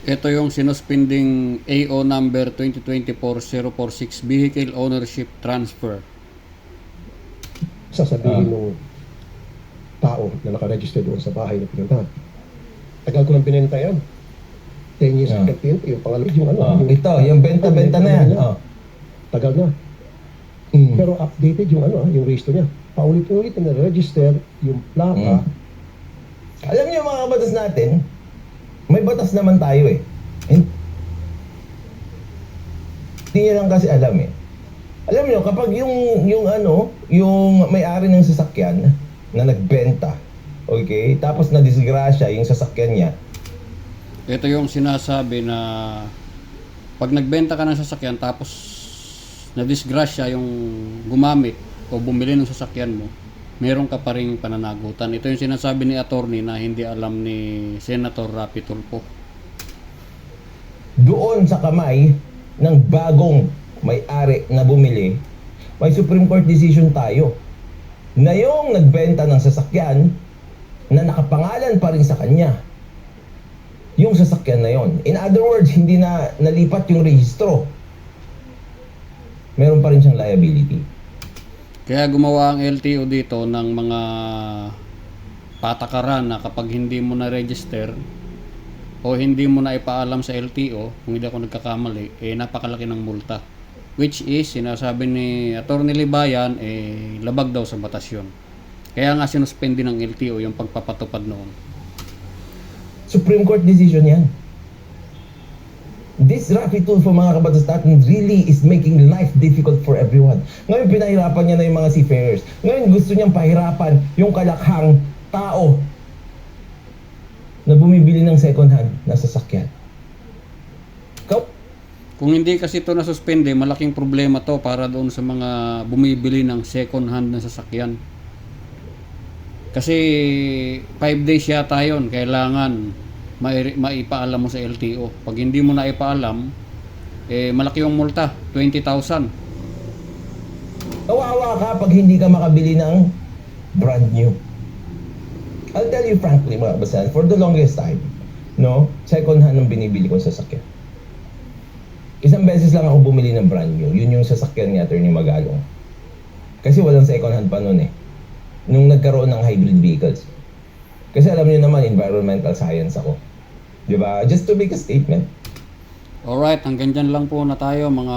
Ito yung sinuspending AO number 2024-046 Vehicle Ownership Transfer. Sasabihin ng tao na nakaregister doon sa bahay na pinuntahan. Tagal ko nang binenta yan. 10 years Ah. ago, yung pangalan, yung ano. Ito, yung benta-benta na yan. Tagal na. Mm. Pero updated yung ano, yung register niya. Paulit-ulit na register yung plaka. Alam niyo mga batas natin, may batas naman tayo eh. Hindi niyo lang kasi alam eh. Alam niyo, kapag yung may-ari ng sasakyan na nagbenta, okay, tapos na-disgrasya yung sasakyan niya, Ito yung sinasabi na pag nagbenta ka ng sasakyan tapos na-disgrasya yung gumamit o bumili ng sasakyan mo, meron ka pa ring pananagutan. Ito yung sinasabi ni attorney na hindi alam ni Senator Rapi Tulfo. doon sa kamay ng bagong may-ari na bumili, may Supreme Court decision tayo na yung nagbenta ng sasakyan na nakapangalan pa rin sa kanya yung sasakyan na yon. In other words, hindi na nalipat yung rehistro. Meron pa rin siyang liability. Kaya gumawa ang LTO dito ng mga patakaran na kapag hindi mo na-register o hindi mo na ipaalam sa LTO, kung hindi ako nagkakamali, napakalaki ng multa. Which is, sinasabi ni Atty. Libayan, labag daw sa batas yun. Kaya nga sinuspende ng LTO yung pagpapatupad noon. Supreme Court decision yan. This Rapi Tulfo, mga kabatas natin, really is making life difficult for everyone. Ngayon, pinahirapan niya na yung mga seafarers. Ngayon, gusto niyang pahirapan yung kalakhang tao na bumibili ng second hand na sasakyan. Kung hindi kasi ito nasuspende, malaking problema to para doon sa mga bumibili ng second hand na sasakyan. Kasi 5 days yata yun, kailangan maipaalam mo sa LTO. Pag hindi mo na ipaalam, malaki yung multa, 20,000. Kawawa ka pag hindi ka makabili ng brand new. I'll tell you frankly, mga basan, for the longest time, no, second hand ang binibili kong sasakyan. Isang beses lang ako bumili ng brand new. Yun yung sasakyan ni Atty. Magalong. Kasi walang second hand pa noon eh. Nung nagkaroon ng hybrid vehicles. Kasi alam niyo naman, environmental science ako. Diba? Just to make a statement. Alright, hanggang dyan lang po na tayo mga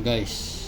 guys.